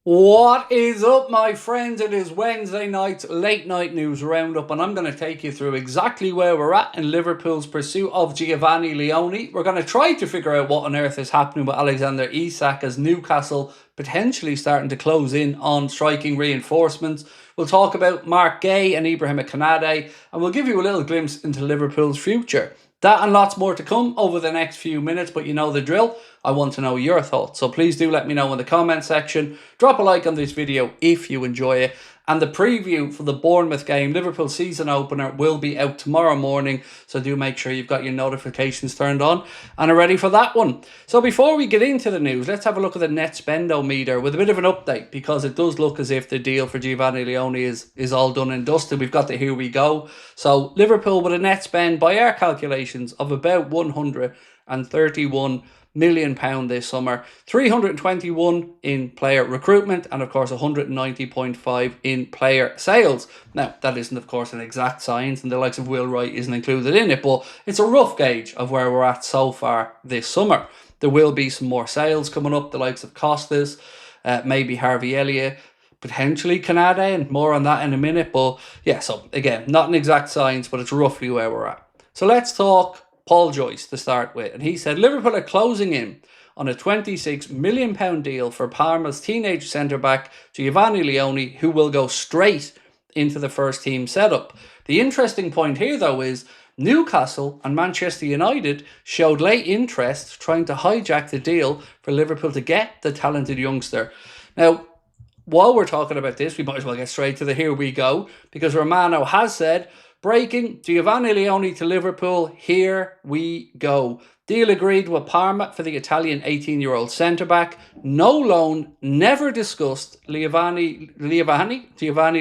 What is up, my friends? It is Wednesday night's late night news roundup, and I'm going to take you through exactly where we're at in Liverpool's pursuit of Giovani Leone. We're going to try to figure out what on earth is happening with Alexander Isak as Newcastle potentially starting to close in on striking reinforcements. We'll talk about Mark Guéhi and Ibrahim Konate, and we'll give you a little glimpse into Liverpool's future. That and lots more to come over the next few minutes, but you know the drill. I want to know your thoughts, so please do let me know in the comment section. Drop a like on this video if you enjoy it. And the preview for the Bournemouth game, Liverpool season opener, will be out tomorrow morning, so do make sure you've got your notifications turned on and are ready for that one. So before we get into the news, let's have a look at the net spendometer with a bit of an update, because it does look as if the deal for Giovani Leone is all done and dusted. We've got the here we go. So Liverpool with a net spend, by our calculations, of about £131 million this summer, 321 in player recruitment, and of course 190.5 in player sales. Now that isn't of course an exact science, and the likes of Will Wright isn't included in it, but it's a rough gauge of where we're at so far this summer. There will be some more sales coming up, the likes of Costas, maybe Harvey Elliott, potentially KONATE, and more on that in a minute. But yeah, so again, not an exact science, but it's roughly where we're at. So let's talk Paul Joyce to start with, and he said Liverpool are closing in on a £26 million deal for Parma's teenage centre-back Giovani Leone, who will go straight into the first team setup. The interesting point here though is Newcastle and Manchester United showed late interest trying to hijack the deal for Liverpool to get the talented youngster. Now, while we're talking about this, we might as well get straight to the here we go, because Romano has said, breaking, Giovani Leone to Liverpool, here we go. Deal agreed with Parma for the Italian 18-year-old centre-back. No loan, never discussed. Giovani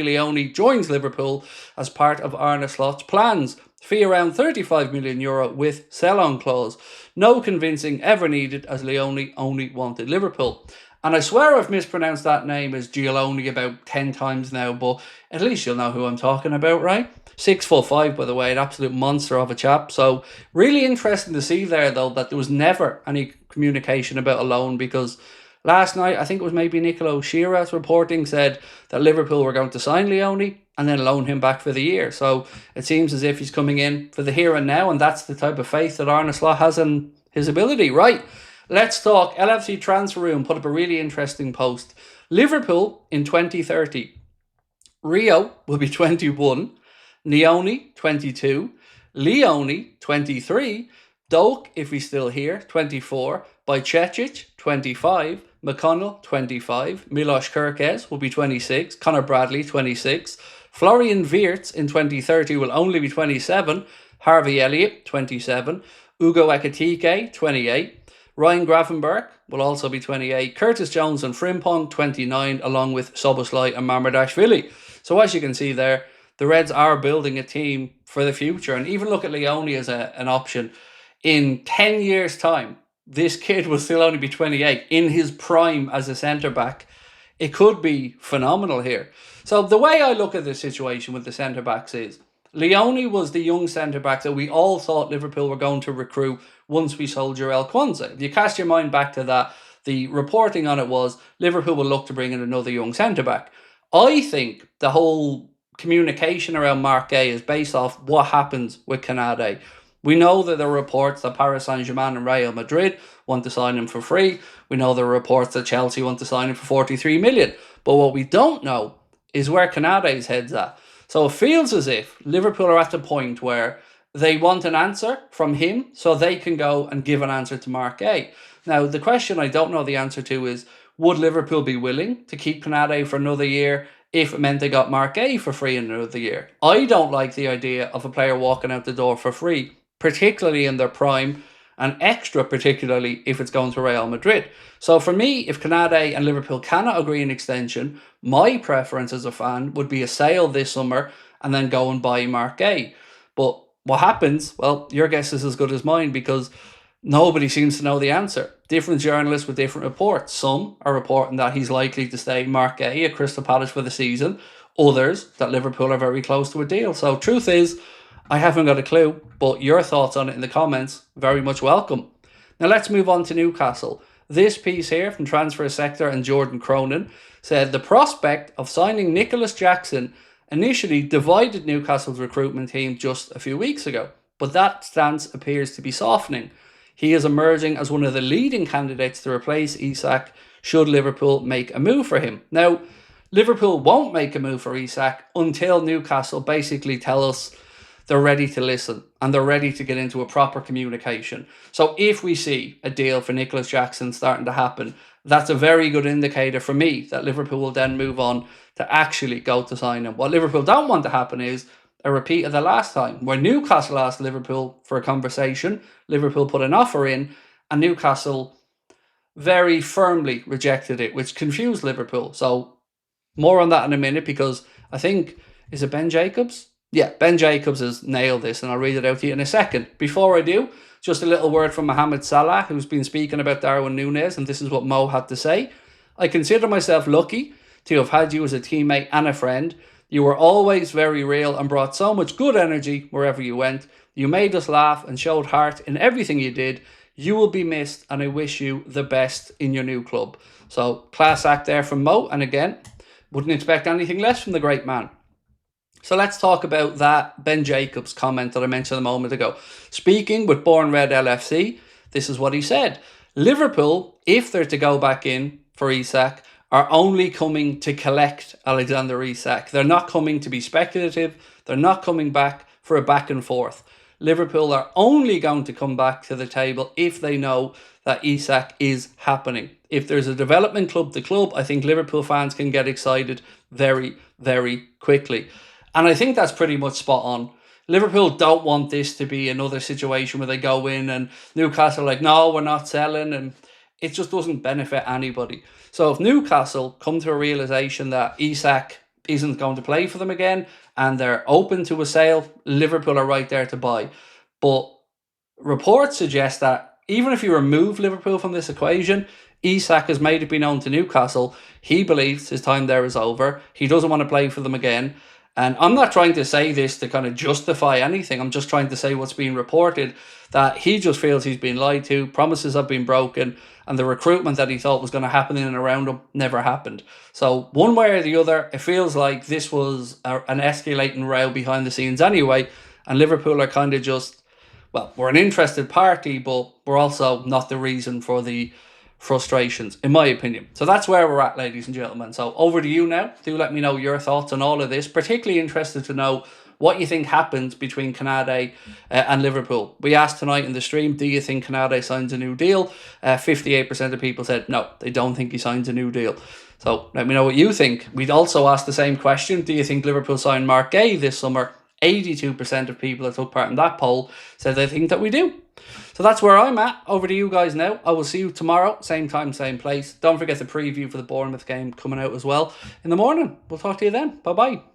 Leone joins Liverpool as part of Arne Slot's plans. Fee around €35 million with sell-on clause. No convincing ever needed, as Leone only wanted Liverpool. And I swear I've mispronounced that name as Gioloni about 10 times now, but at least you'll know who I'm talking about, right? 6'5", by the way, an absolute monster of a chap. So really interesting to see there, though, that there was never any communication about a loan, because last night, I think it was maybe Nicolo Shearer's reporting, said that Liverpool were going to sign Leone and then loan him back for the year. So it seems as if he's coming in for the here and now, and that's the type of faith that Arne Slot has in his ability, right? Let's talk. LFC Transfer Room put up a really interesting post. Liverpool in 2030. Rio will be 21. Leone, 22. Leone, 23. Doak, if he's still here, 24. Bajcetic, 25. McConnell, 25. Milos Kerkez will be 26. Conor Bradley, 26. Florian Wirtz in 2030 will only be 27. Harvey Elliott, 27. Ugo Ekitike, 28. Ryan Gravenberch will also be 28. Curtis Jones and Frimpong, 29, along with Soboslai and Mamardashvili. So as you can see there, the Reds are building a team for the future. And even look at Leone as an option. In 10 years' time, this kid will still only be 28, in his prime as a centre-back. It could be phenomenal here. So the way I look at this situation with the centre-backs is, Leone was the young centre-back that we all thought Liverpool were going to recruit once we sold Jarell Quansah. If you cast your mind back to that, the reporting on it was Liverpool will look to bring in another young centre-back. I think the whole communication around Mark Guéhi is based off what happens with KONATE. We know that there are reports that Paris Saint-Germain and Real Madrid want to sign him for free. We know there are reports that Chelsea want to sign him for 43 million. But what we don't know is where KONATE's head's at. So it feels as if Liverpool are at the point where they want an answer from him so they can go and give an answer to Mark Guéhi. Now, the question I don't know the answer to is, would Liverpool be willing to keep KONATE for another year if it meant they got Mark Guéhi for free in another year? I don't like the idea of a player walking out the door for free, particularly in their prime, and extra particularly if it's going to Real Madrid. So for me, if KONATE and Liverpool cannot agree an extension, my preference as a fan would be a sale this summer and then go and buy Mark Guéhi. But what happens? Well, your guess is as good as mine, because nobody seems to know the answer. Different journalists with different reports. Some are reporting that he's likely to stay Mark Guéhi at Crystal Palace for the season. Others that Liverpool are very close to a deal. So truth is, I haven't got a clue, but your thoughts on it in the comments, very much welcome. Now let's move on to Newcastle. This piece here from Transfer Sector and Jordan Cronin said the prospect of signing Nicholas Jackson initially divided Newcastle's recruitment team just a few weeks ago, but that stance appears to be softening. He is emerging as one of the leading candidates to replace Isak should Liverpool make a move for him. Now, Liverpool won't make a move for Isak until Newcastle basically tell us they're ready to listen and they're ready to get into a proper communication. So if we see a deal for Nicholas Jackson starting to happen, that's a very good indicator for me that Liverpool will then move on to actually go to sign him. What Liverpool don't want to happen is a repeat of the last time where Newcastle asked Liverpool for a conversation, Liverpool put an offer in, and Newcastle very firmly rejected it, which confused Liverpool. So more on that in a minute, because I think, is it Ben Jacobs? Yeah, Ben Jacobs has nailed this, and I'll read it out to you in a second. Before I do, just a little word from Mohamed Salah, who's been speaking about Darwin Núñez, and this is what Mo had to say. I consider myself lucky to have had you as a teammate and a friend. You were always very real and brought so much good energy wherever you went. You made us laugh and showed heart in everything you did. You will be missed, and I wish you the best in your new club. So, class act there from Mo, and again, wouldn't expect anything less from the great man. So let's talk about that Ben Jacobs comment that I mentioned a moment ago. Speaking with Born Red LFC, this is what he said. Liverpool, if they're to go back in for Isak, are only coming to collect Alexander Isak. They're not coming to be speculative. They're not coming back for a back and forth. Liverpool are only going to come back to the table if they know that Isak is happening. If there's a development club to club, I think Liverpool fans can get excited very, very quickly. And I think that's pretty much spot on. Liverpool don't want this to be another situation where they go in and Newcastle are like, no, we're not selling. And it just doesn't benefit anybody. So if Newcastle come to a realisation that Isak isn't going to play for them again and they're open to a sale, Liverpool are right there to buy. But reports suggest that even if you remove Liverpool from this equation, Isak has made it be known to Newcastle. He believes his time there is over. He doesn't want to play for them again. And I'm not trying to say this to kind of justify anything. I'm just trying to say what's being reported, that he just feels he's been lied to, promises have been broken, and the recruitment that he thought was going to happen in and around him never happened. So one way or the other, it feels like this was an escalating row behind the scenes anyway, and Liverpool are kind of just, well, we're an interested party, but we're also not the reason for the frustrations, in my opinion. So that's where we're at, ladies and gentlemen. So over to you now. Do let me know your thoughts on all of this. Particularly interested to know what you think happens between KONATE and Liverpool. We asked tonight in the stream, do you think KONATE signs a new deal? 58% of people said no, they don't think he signs a new deal. So let me know what you think. We'd also asked the same question, do you think Liverpool sign Mark Guéhi this summer? 82% of people that took part in that poll said they think that we do. So that's where I'm at. Over to you guys now. I will see you tomorrow, same time, same place. Don't forget the preview for the Bournemouth game coming out as well in the morning. We'll talk to you then. Bye-bye.